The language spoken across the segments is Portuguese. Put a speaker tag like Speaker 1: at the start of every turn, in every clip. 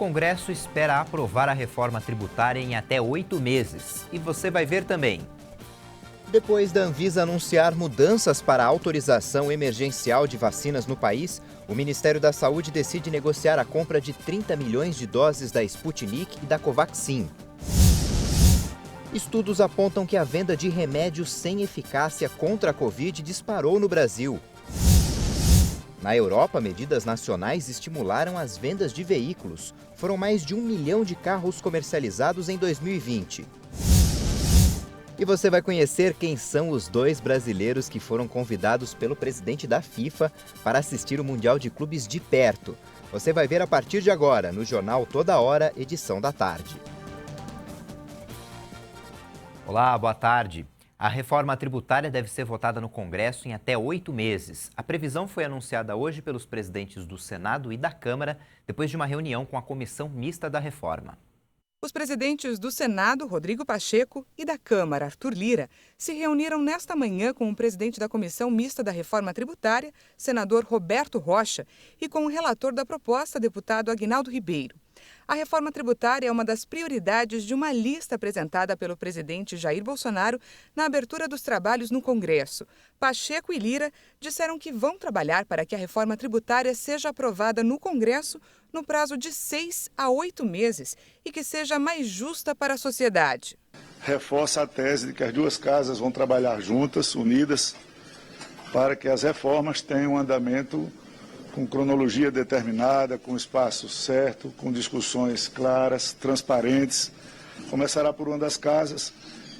Speaker 1: Congresso espera aprovar a reforma tributária em até 8 meses. E você vai ver também. Depois da Anvisa anunciar mudanças para a autorização emergencial de vacinas no país, o Ministério da Saúde decide negociar a compra de 30 milhões de doses da Sputnik e da Covaxin. Estudos apontam que a venda de remédios sem eficácia contra a Covid disparou no Brasil. Na Europa, medidas nacionais estimularam as vendas de veículos. Foram mais de 1 milhão de carros comercializados em 2020. E você vai conhecer quem são os 2 brasileiros que foram convidados pelo presidente da FIFA para assistir o Mundial de Clubes de perto. Você vai ver a partir de agora, no Jornal Toda Hora, edição da tarde. Olá, boa tarde. A reforma tributária deve ser votada no Congresso em até 8 meses. A previsão foi anunciada hoje pelos presidentes do Senado e da Câmara, depois de uma reunião com a Comissão Mista da Reforma.
Speaker 2: Os presidentes do Senado, Rodrigo Pacheco, e da Câmara, Arthur Lira, se reuniram nesta manhã com o presidente da Comissão Mista da Reforma Tributária, senador Roberto Rocha, e com o relator da proposta, deputado Aguinaldo Ribeiro. A reforma tributária é uma das prioridades de uma lista apresentada pelo presidente Jair Bolsonaro na abertura dos trabalhos no Congresso. Pacheco e Lira disseram que vão trabalhar para que a reforma tributária seja aprovada no Congresso no prazo de 6 a 8 meses e que seja mais justa para a sociedade.
Speaker 3: Reforça a tese de que as duas casas vão trabalhar juntas, unidas, para que as reformas tenham um andamento com cronologia determinada, com espaço certo, com discussões claras, transparentes. Começará por uma das casas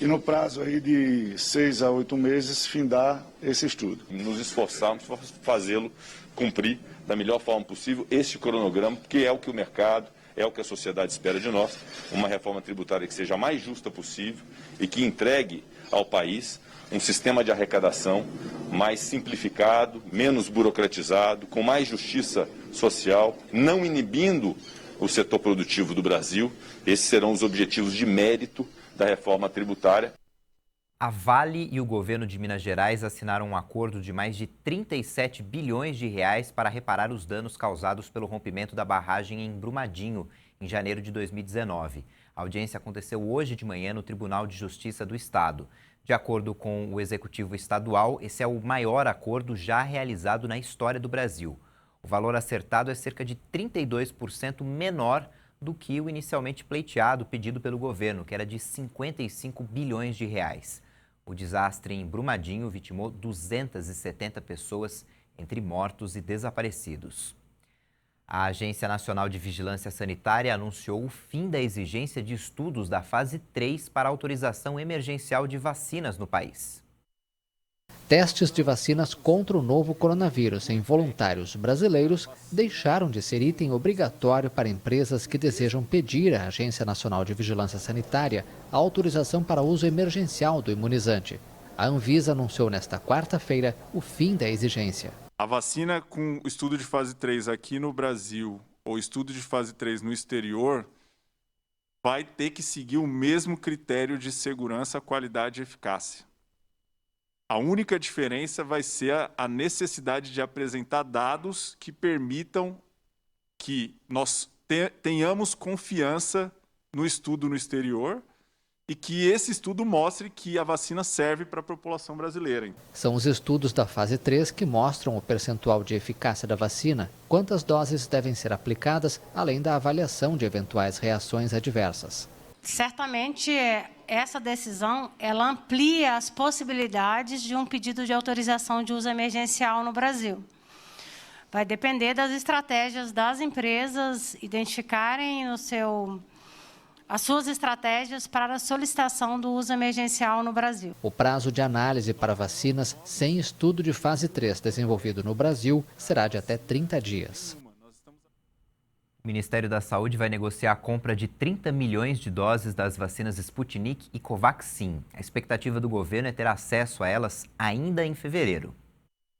Speaker 3: e no prazo aí de 6 a 8 meses findar esse estudo.
Speaker 4: Nos esforçarmos para fazê-lo cumprir da melhor forma possível este cronograma, que é o que o mercado, é o que a sociedade espera de nós, uma reforma tributária que seja a mais justa possível e que entregue ao país um sistema de arrecadação mais simplificado, menos burocratizado, com mais justiça social, não inibindo o setor produtivo do Brasil. Esses serão os objetivos de mérito da reforma tributária.
Speaker 1: A Vale e o governo de Minas Gerais assinaram um acordo de mais de 37 bilhões de reais para reparar os danos causados pelo rompimento da barragem em Brumadinho, em janeiro de 2019. A audiência aconteceu hoje de manhã no Tribunal de Justiça do Estado. De acordo com o Executivo Estadual, esse é o maior acordo já realizado na história do Brasil. O valor acertado é cerca de 32% menor do que o inicialmente pleiteado pedido pelo governo, que era de 55 bilhões de reais. O desastre em Brumadinho vitimou 270 pessoas, entre mortos e desaparecidos. A Agência Nacional de Vigilância Sanitária anunciou o fim da exigência de estudos da fase 3 para autorização emergencial de vacinas no país.
Speaker 5: Testes de vacinas contra o novo coronavírus em voluntários brasileiros deixaram de ser item obrigatório para empresas que desejam pedir à Agência Nacional de Vigilância Sanitária a autorização para uso emergencial do imunizante. A Anvisa anunciou nesta quarta-feira o fim da exigência.
Speaker 6: A vacina com estudo de fase 3 aqui no Brasil ou estudo de fase 3 no exterior vai ter que seguir o mesmo critério de segurança, qualidade e eficácia. A única diferença vai ser a necessidade de apresentar dados que permitam que nós tenhamos confiança no estudo no exterior e que esse estudo mostre que a vacina serve para a população brasileira.
Speaker 5: São os estudos da fase 3 que mostram o percentual de eficácia da vacina, quantas doses devem ser aplicadas, além da avaliação de eventuais reações adversas.
Speaker 7: Certamente, essa decisão ela amplia as possibilidades de um pedido de autorização de uso emergencial no Brasil. Vai depender das estratégias das empresas identificarem as suas estratégias para a solicitação do uso emergencial no Brasil.
Speaker 5: O prazo de análise para vacinas sem estudo de fase 3 desenvolvido no Brasil será de até 30 dias.
Speaker 1: O Ministério da Saúde vai negociar a compra de 30 milhões de doses das vacinas Sputnik e Covaxin. A expectativa do governo é ter acesso a elas ainda em fevereiro.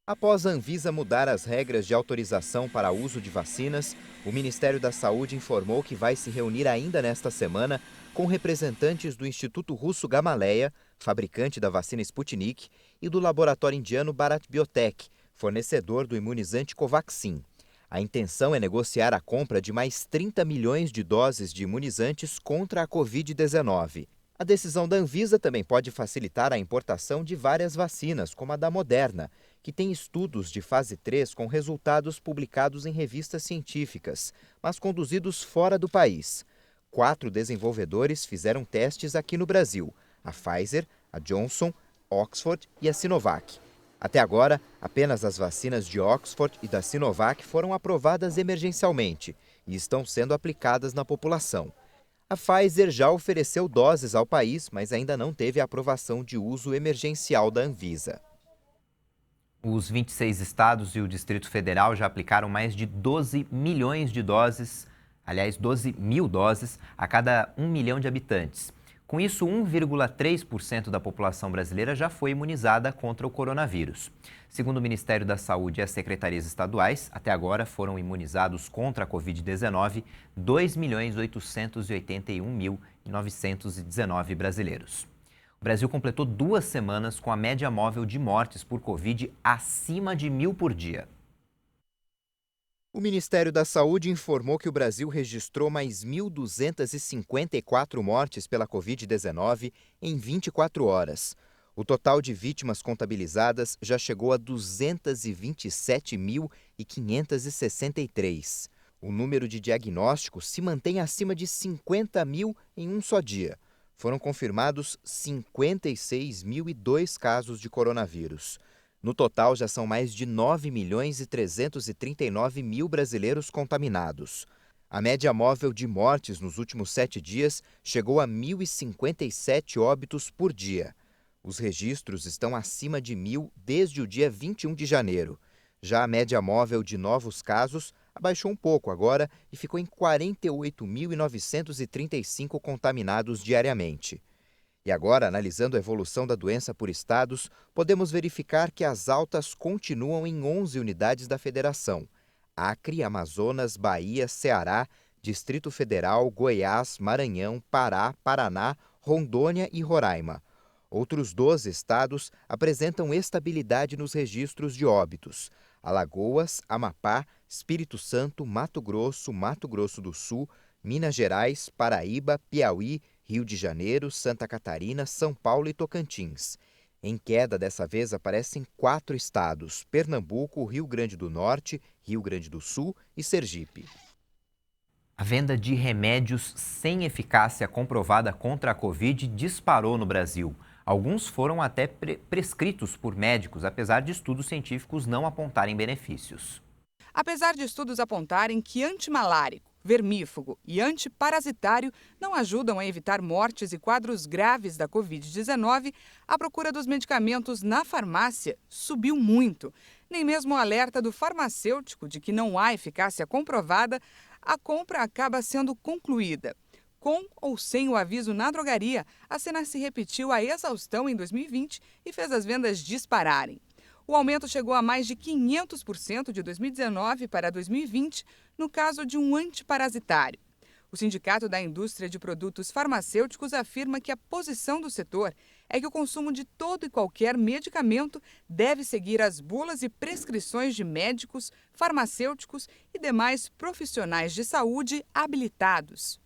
Speaker 1: Após a Anvisa mudar as regras de autorização para uso de vacinas, o Ministério da Saúde informou que vai se reunir ainda nesta semana com representantes do Instituto Russo Gamaleya, fabricante da vacina Sputnik, e do laboratório indiano Bharat Biotech, fornecedor do imunizante Covaxin. A intenção é negociar a compra de mais 30 milhões de doses de imunizantes contra a Covid-19. A decisão da Anvisa também pode facilitar a importação de várias vacinas, como a da Moderna, que tem estudos de fase 3 com resultados publicados em revistas científicas, mas conduzidos fora do país. 4 desenvolvedores fizeram testes aqui no Brasil: a Pfizer, a Johnson, Oxford e a Sinovac. Até agora, apenas as vacinas de Oxford e da Sinovac foram aprovadas emergencialmente e estão sendo aplicadas na população. A Pfizer já ofereceu doses ao país, mas ainda não teve a aprovação de uso emergencial da Anvisa. Os 26 estados e o Distrito Federal já aplicaram mais de 12 milhões de doses, 12 mil doses a cada 1 milhão de habitantes. Com isso, 1,3% da população brasileira já foi imunizada contra o coronavírus. Segundo o Ministério da Saúde e as secretarias estaduais, até agora foram imunizados contra a Covid-19 2.881.919 brasileiros. O Brasil completou 2 semanas com a média móvel de mortes por Covid acima de 1.000 por dia. O Ministério da Saúde informou que o Brasil registrou mais 1.254 mortes pela Covid-19 em 24 horas. O total de vítimas contabilizadas já chegou a 227.563. O número de diagnósticos se mantém acima de 50 mil em um só dia. Foram confirmados 56.002 casos de coronavírus. No total, já são mais de 9.339.000 brasileiros contaminados. A média móvel de mortes nos últimos 7 dias chegou a 1.057 óbitos por dia. Os registros estão acima de 1.000 desde o dia 21 de janeiro. Já a média móvel de novos casos abaixou um pouco agora e ficou em 48.935 contaminados diariamente. E agora, analisando a evolução da doença por estados, podemos verificar que as altas continuam em 11 unidades da federação: Acre, Amazonas, Bahia, Ceará, Distrito Federal, Goiás, Maranhão, Pará, Paraná, Rondônia e Roraima. Outros 12 estados apresentam estabilidade nos registros de óbitos: Alagoas, Amapá, Espírito Santo, Mato Grosso do Sul, Minas Gerais, Paraíba, Piauí, Rio de Janeiro, Santa Catarina, São Paulo e Tocantins. Em queda dessa vez aparecem 4 estados: Pernambuco, Rio Grande do Norte, Rio Grande do Sul e Sergipe. A venda de remédios sem eficácia comprovada contra a Covid disparou no Brasil. Alguns foram até prescritos por médicos, apesar de estudos científicos não apontarem benefícios.
Speaker 2: Apesar de estudos apontarem que antimalárico, vermífugo e antiparasitário não ajudam a evitar mortes e quadros graves da Covid-19, a procura dos medicamentos na farmácia subiu muito. Nem mesmo o alerta do farmacêutico de que não há eficácia comprovada, a compra acaba sendo concluída. Com ou sem o aviso na drogaria, a cena se repetiu à exaustão em 2020 e fez as vendas dispararem. O aumento chegou a mais de 500% de 2019 para 2020, no caso de um antiparasitário. O Sindicato da Indústria de Produtos Farmacêuticos afirma que a posição do setor é que o consumo de todo e qualquer medicamento deve seguir as bulas e prescrições de médicos, farmacêuticos e demais profissionais de saúde habilitados.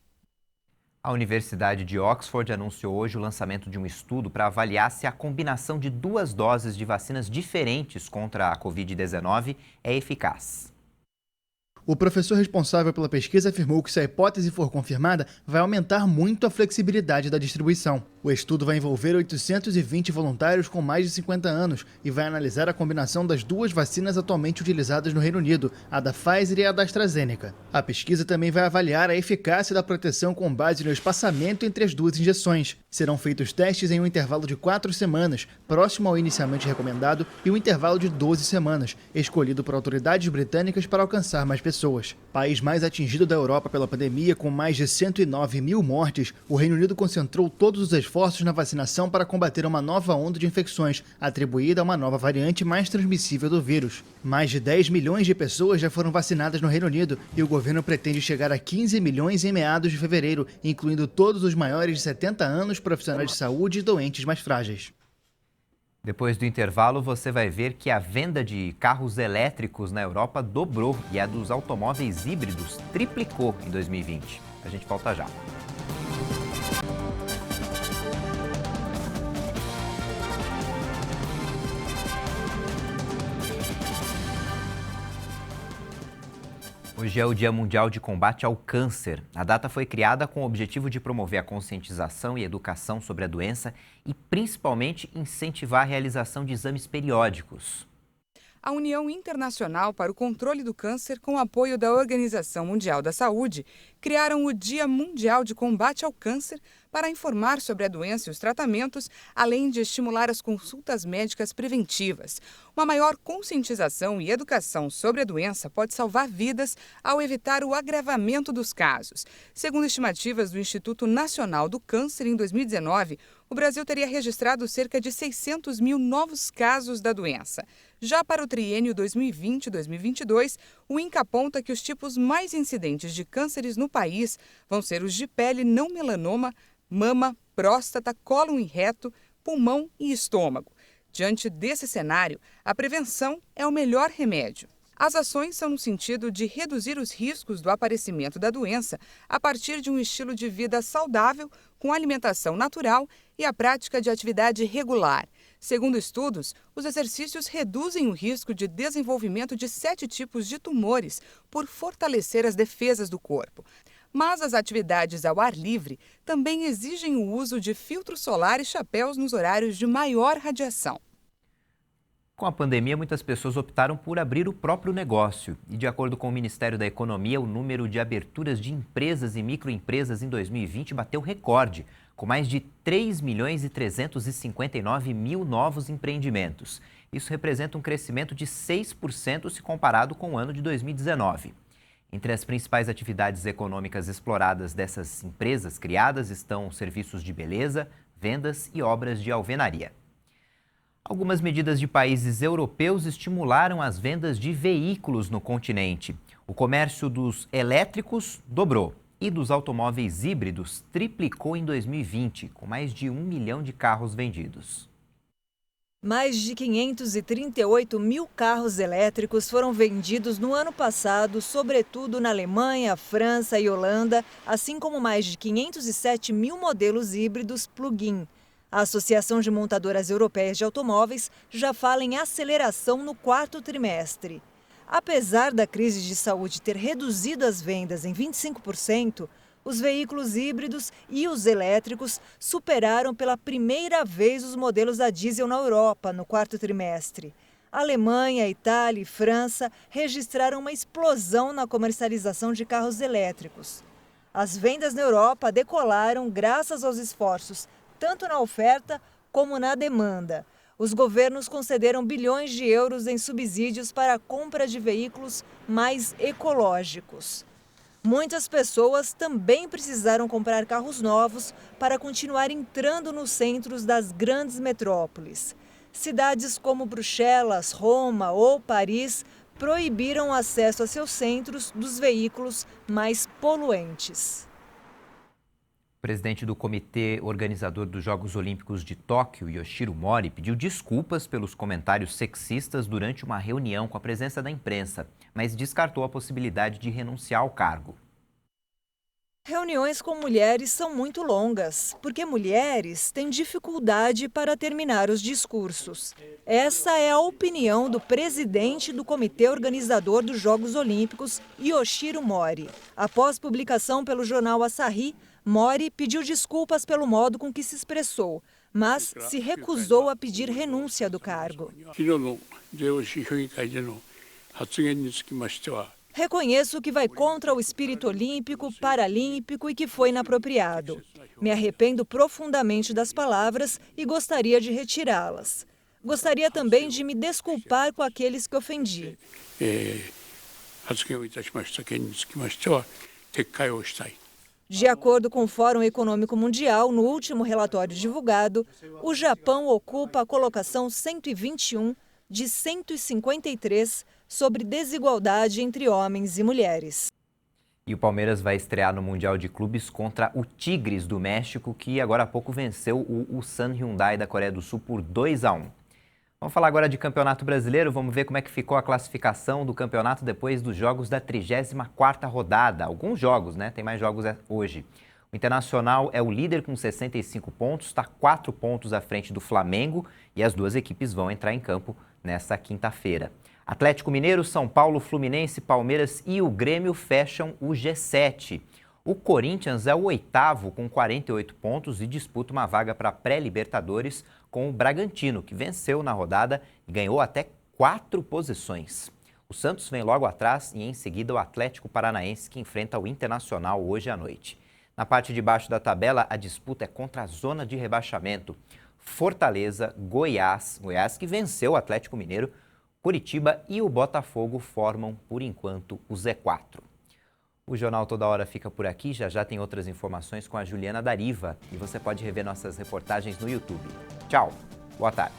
Speaker 1: A Universidade de Oxford anunciou hoje o lançamento de um estudo para avaliar se a combinação de 2 doses de vacinas diferentes contra a Covid-19 é eficaz.
Speaker 8: O professor responsável pela pesquisa afirmou que, se a hipótese for confirmada, vai aumentar muito a flexibilidade da distribuição. O estudo vai envolver 820 voluntários com mais de 50 anos e vai analisar a combinação das 2 vacinas atualmente utilizadas no Reino Unido, a da Pfizer e a da AstraZeneca. A pesquisa também vai avaliar a eficácia da proteção com base no espaçamento entre as 2 injeções. Serão feitos testes em um intervalo de 4 semanas, próximo ao inicialmente recomendado, e um intervalo de 12 semanas, escolhido por autoridades britânicas para alcançar mais pessoas. País mais atingido da Europa pela pandemia, com mais de 109 mil mortes, o Reino Unido concentrou todos os esforços na vacinação para combater uma nova onda de infecções, atribuída a uma nova variante mais transmissível do vírus. Mais de 10 milhões de pessoas já foram vacinadas no Reino Unido e o governo pretende chegar a 15 milhões em meados de fevereiro, incluindo todos os maiores de 70 anos, profissionais de saúde e doentes mais frágeis.
Speaker 1: Depois do intervalo, você vai ver que a venda de carros elétricos na Europa dobrou e a dos automóveis híbridos triplicou em 2020. A gente volta já. Hoje é o Dia Mundial de Combate ao Câncer. A data foi criada com o objetivo de promover a conscientização e educação sobre a doença e, principalmente, incentivar a realização de exames periódicos.
Speaker 2: A União Internacional para o Controle do Câncer, com apoio da Organização Mundial da Saúde, criaram o Dia Mundial de Combate ao Câncer para informar sobre a doença e os tratamentos, além de estimular as consultas médicas preventivas. Uma maior conscientização e educação sobre a doença pode salvar vidas ao evitar o agravamento dos casos. Segundo estimativas do Instituto Nacional do Câncer, em 2019, o Brasil teria registrado cerca de 600 mil novos casos da doença. Já para o triênio 2020-2022, o INCA aponta que os tipos mais incidentes de cânceres no país vão ser os de pele não melanoma, mama, próstata, cólon e reto, pulmão e estômago. Diante desse cenário, a prevenção é o melhor remédio. As ações são no sentido de reduzir os riscos do aparecimento da doença a partir de um estilo de vida saudável, com alimentação natural e a prática de atividade regular. Segundo estudos, os exercícios reduzem o risco de desenvolvimento de 7 tipos de tumores por fortalecer as defesas do corpo. Mas as atividades ao ar livre também exigem o uso de filtro solar e chapéus nos horários de maior radiação.
Speaker 1: Com a pandemia, muitas pessoas optaram por abrir o próprio negócio. E, de acordo com o Ministério da Economia, o número de aberturas de empresas e microempresas em 2020 bateu recorde, com mais de 3.359.000 novos empreendimentos. Isso representa um crescimento de 6% se comparado com o ano de 2019. Entre as principais atividades econômicas exploradas dessas empresas criadas estão serviços de beleza, vendas e obras de alvenaria. Algumas medidas de países europeus estimularam as vendas de veículos no continente. O comércio dos elétricos dobrou e dos automóveis híbridos triplicou em 2020, com mais de 1 milhão de carros vendidos.
Speaker 9: Mais de 538 mil carros elétricos foram vendidos no ano passado, sobretudo na Alemanha, França e Holanda, assim como mais de 507 mil modelos híbridos plug-in. A Associação de Montadoras Europeias de Automóveis já fala em aceleração no quarto trimestre. Apesar da crise de saúde ter reduzido as vendas em 25%, os veículos híbridos e os elétricos superaram pela primeira vez os modelos a diesel na Europa no quarto trimestre. Alemanha, Itália e França registraram uma explosão na comercialização de carros elétricos. As vendas na Europa decolaram graças aos esforços, tanto na oferta como na demanda. Os governos concederam bilhões de euros em subsídios para a compra de veículos mais ecológicos. Muitas pessoas também precisaram comprar carros novos para continuar entrando nos centros das grandes metrópoles. Cidades como Bruxelas, Roma ou Paris proibiram o acesso a seus centros dos veículos mais poluentes.
Speaker 1: O presidente do comitê organizador dos Jogos Olímpicos de Tóquio, Yoshiro Mori, pediu desculpas pelos comentários sexistas durante uma reunião com a presença da imprensa, mas descartou a possibilidade de renunciar ao cargo.
Speaker 9: Reuniões com mulheres são muito longas, porque mulheres têm dificuldade para terminar os discursos. Essa é a opinião do presidente do comitê organizador dos Jogos Olímpicos, Yoshiro Mori. Após publicação pelo jornal Asahi, Mori pediu desculpas pelo modo com que se expressou, mas se recusou a pedir renúncia do cargo. Reconheço que vai contra o espírito olímpico, paralímpico e que foi inapropriado. Me arrependo profundamente das palavras e gostaria de retirá-las. Gostaria também de me desculpar com aqueles que ofendi. De acordo com o Fórum Econômico Mundial, no último relatório divulgado, o Japão ocupa a colocação 121 de 153 sobre desigualdade entre homens e mulheres.
Speaker 1: E o Palmeiras vai estrear no Mundial de Clubes contra o Tigres do México, que agora há pouco venceu o Ulsan Hyundai da Coreia do Sul por 2-1. Vamos falar agora de Campeonato Brasileiro, vamos ver como é que ficou a classificação do campeonato depois dos jogos da 34ª rodada. Alguns jogos, né? Tem mais jogos hoje. O Internacional é o líder com 65 pontos, está 4 pontos à frente do Flamengo e as duas equipes vão entrar em campo nesta quinta-feira. Atlético Mineiro, São Paulo, Fluminense, Palmeiras e o Grêmio fecham o G7. O Corinthians é o 8º com 48 pontos e disputa uma vaga para a pré-Libertadores com o Bragantino, que venceu na rodada e ganhou até 4 posições. O Santos vem logo atrás e em seguida o Atlético Paranaense, que enfrenta o Internacional hoje à noite. Na parte de baixo da tabela, a disputa é contra a zona de rebaixamento. Fortaleza, Goiás que venceu o Atlético Mineiro, Curitiba e o Botafogo formam, por enquanto, o Z4. O Jornal Toda Hora fica por aqui, já tem outras informações com a Juliana Dariva e você pode rever nossas reportagens no YouTube. Tchau, boa tarde.